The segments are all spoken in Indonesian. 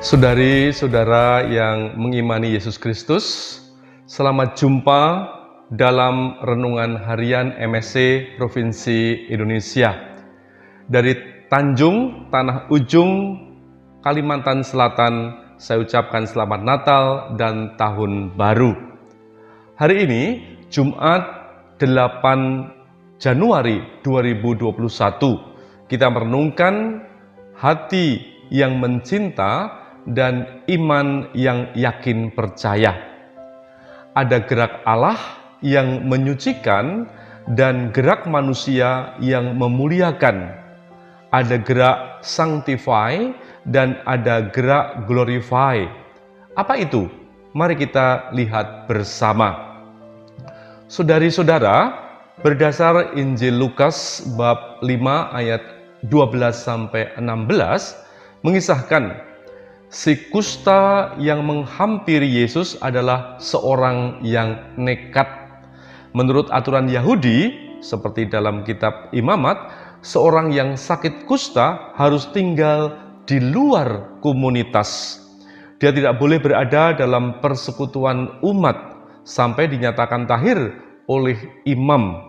Saudari-saudara yang mengimani Yesus Kristus, selamat jumpa dalam renungan harian MSC Provinsi Indonesia. Dari Tanjung, Tanah Ujung, Kalimantan Selatan, saya ucapkan selamat Natal dan Tahun Baru. Hari ini, Jumat 8 Januari 2021, kita merenungkan hati yang mencinta dan iman yang yakin percaya. Ada gerak Allah yang menyucikan dan gerak manusia yang memuliakan. Ada gerak sanctify dan ada gerak glorify. Apa itu? Mari kita lihat bersama. Saudari-saudara, berdasar Injil Lukas bab 5 ayat 12-16 mengisahkan si kusta yang menghampiri Yesus adalah seorang yang nekat. Menurut aturan Yahudi, seperti dalam kitab Imamat, seorang yang sakit kusta harus tinggal di luar komunitas. Dia tidak boleh berada dalam persekutuan umat sampai dinyatakan tahir oleh imam.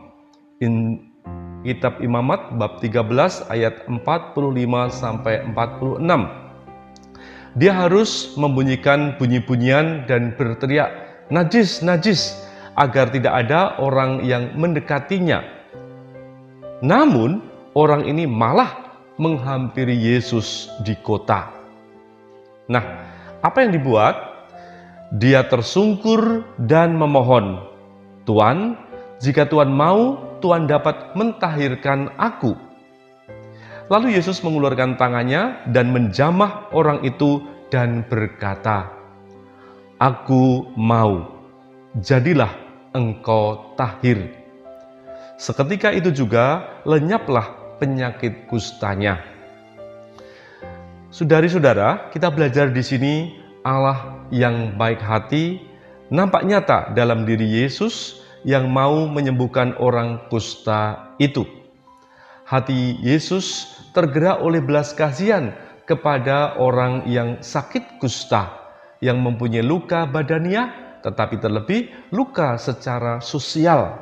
Kitab Imamat bab 13 ayat 45-46. Dia harus membunyikan bunyi-bunyian dan berteriak najis, najis, agar tidak ada orang yang mendekatinya. Namun orang ini malah menghampiri Yesus di kota. Nah, apa yang dibuat? Dia tersungkur dan memohon, "Tuan, jika Tuan mau, Tuan dapat mentahirkan aku." Lalu Yesus mengulurkan tangannya dan menjamah orang itu dan berkata, "Aku mau, jadilah engkau tahir." Seketika itu juga lenyaplah penyakit kustanya. Saudari-saudara, kita belajar di sini Allah yang baik hati nampak nyata dalam diri Yesus yang mau menyembuhkan orang kusta itu. Hati Yesus tergerak oleh belas kasihan kepada orang yang sakit kusta, yang mempunyai luka badaniah, tetapi terlebih luka secara sosial.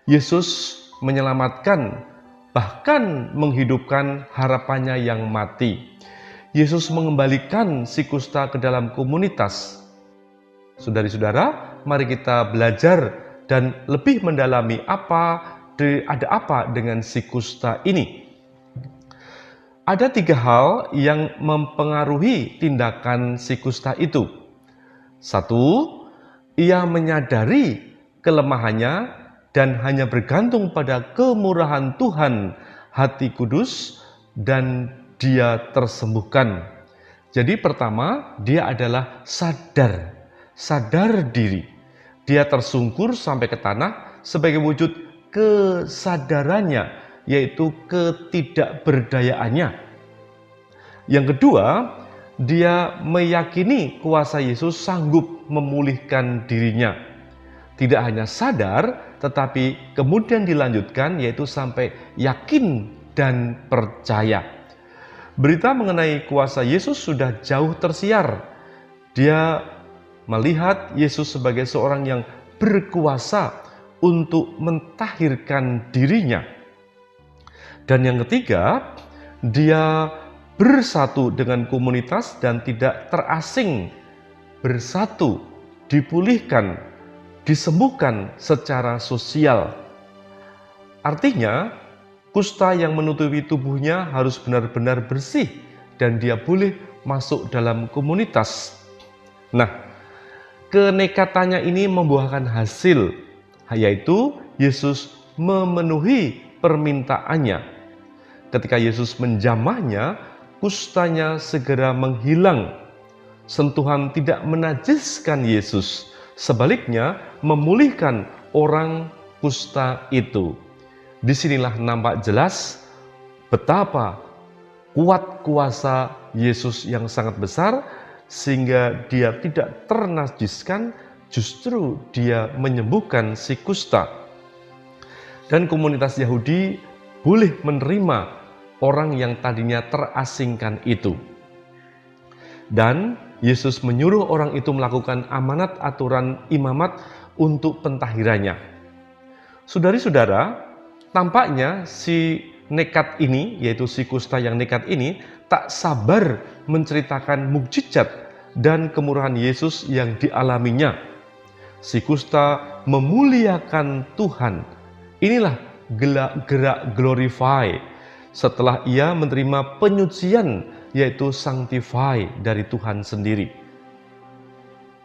Yesus menyelamatkan, bahkan menghidupkan harapannya yang mati. Yesus mengembalikan si kusta ke dalam komunitas. Saudari-saudara, mari kita belajar dan lebih mendalami ada apa dengan si kusta ini. Ada 3 hal yang mempengaruhi tindakan si kusta itu. 1, ia menyadari kelemahannya dan hanya bergantung pada kemurahan Tuhan, Hati Kudus, dan dia tersembuhkan. Jadi pertama, dia adalah sadar diri. Dia tersungkur sampai ke tanah sebagai wujud kesadarannya, yaitu ketidakberdayaannya. Yang kedua, dia meyakini kuasa Yesus sanggup memulihkan dirinya. Tidak hanya sadar, tetapi kemudian dilanjutkan, yaitu sampai yakin dan percaya. Berita mengenai kuasa Yesus sudah jauh tersiar. Dia melihat Yesus sebagai seorang yang berkuasa untuk mentahirkan dirinya. Dan yang ketiga, dia bersatu dengan komunitas dan tidak terasing, bersatu, dipulihkan, disembuhkan secara sosial. Artinya, kusta yang menutupi tubuhnya harus benar-benar bersih dan dia boleh masuk dalam komunitas. Nah, kenekatannya ini membuahkan hasil, yaitu Yesus memenuhi permintaannya. Ketika Yesus menjamahnya, kustanya segera menghilang. Sentuhan tidak menajiskan Yesus, sebaliknya memulihkan orang kusta itu. Disinilah nampak jelas betapa kuat kuasa Yesus yang sangat besar, sehingga dia tidak ternajiskan, justru dia menyembuhkan si kusta. Dan komunitas Yahudi boleh menerima orang yang tadinya terasingkan itu. Dan Yesus menyuruh orang itu melakukan amanat aturan imamat untuk pentahirannya. Saudari-saudara, tampaknya si nekat ini, yaitu si kusta yang nekat ini, tak sabar menceritakan mukjizat dan kemurahan Yesus yang dialaminya. Si kusta memuliakan Tuhan. Inilah gerak glorify setelah ia menerima penyucian, yaitu sanctify dari Tuhan sendiri.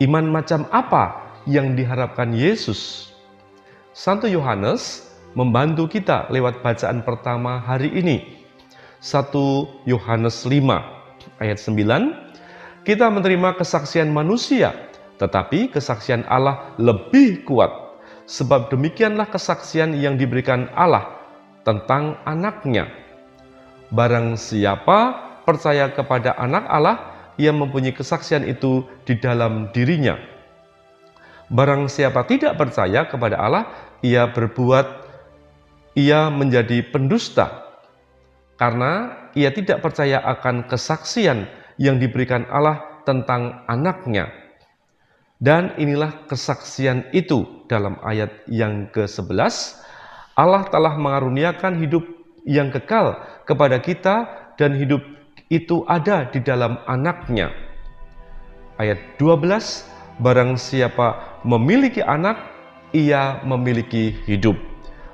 Iman macam apa yang diharapkan Yesus? Santo Yohanes membantu kita lewat bacaan pertama hari ini. 1 Yohanes 5 ayat 9, kita menerima kesaksian manusia, tetapi kesaksian Allah lebih kuat. Sebab demikianlah kesaksian yang diberikan Allah tentang anaknya. Barang siapa percaya kepada anak Allah, ia mempunyai kesaksian itu di dalam dirinya. Barang siapa tidak percaya kepada Allah, ia menjadi pendusta, karena ia tidak percaya akan kesaksian yang diberikan Allah tentang anaknya. Dan inilah kesaksian itu dalam ayat yang ke-11, Allah telah mengaruniakan hidup yang kekal kepada kita, dan hidup itu ada di dalam anaknya. Ayat 12, barang siapa memiliki anak, ia memiliki hidup.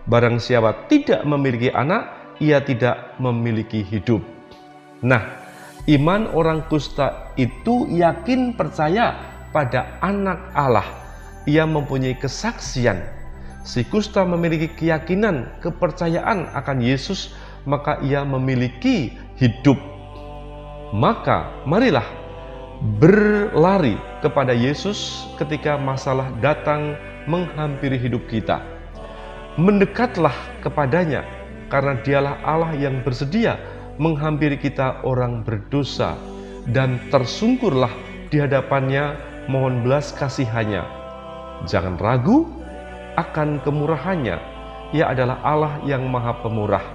Barang siapa tidak memiliki anak, ia tidak memiliki hidup. Nah, iman orang kusta itu yakin percaya pada anak Allah. Ia mempunyai kesaksian. Si kusta memiliki keyakinan, kepercayaan akan Yesus, maka ia memiliki hidup. Maka marilah berlari kepada Yesus ketika masalah datang menghampiri hidup kita. Mendekatlah kepadanya, karena dialah Allah yang bersedia menghampiri kita orang berdosa, dan tersungkurlah di hadapannya, mohon belas kasihannya. Jangan ragu akan kemurahannya. Ia adalah Allah yang Maha Pemurah.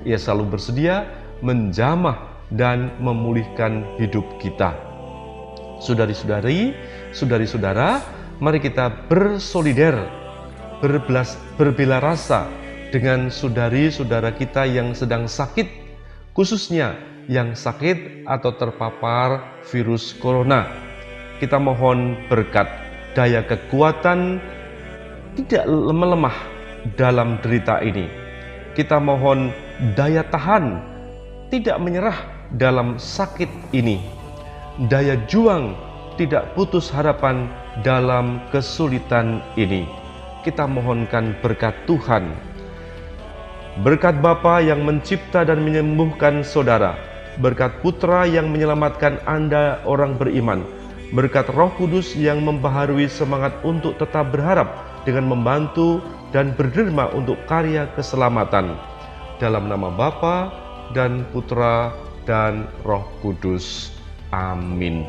Ia selalu bersedia menjamah dan memulihkan hidup kita. Saudari-saudari, saudari-saudara, mari kita bersolider, berbela rasa dengan saudari-saudara kita yang sedang sakit, khususnya yang sakit atau terpapar virus corona. Kita mohon berkat, daya kekuatan, tidak melemah dalam derita ini. Kita mohon daya tahan, tidak menyerah dalam sakit ini. Daya juang, tidak putus harapan dalam kesulitan ini. Kita mohonkan berkat Tuhan. Berkat Bapa yang mencipta dan menyembuhkan saudara. Berkat Putra yang menyelamatkan Anda orang beriman. Berkat Roh Kudus yang membaharui semangat untuk tetap berharap dengan membantu dan berderma untuk karya keselamatan. Dalam nama Bapa dan Putra dan Roh Kudus. Amin.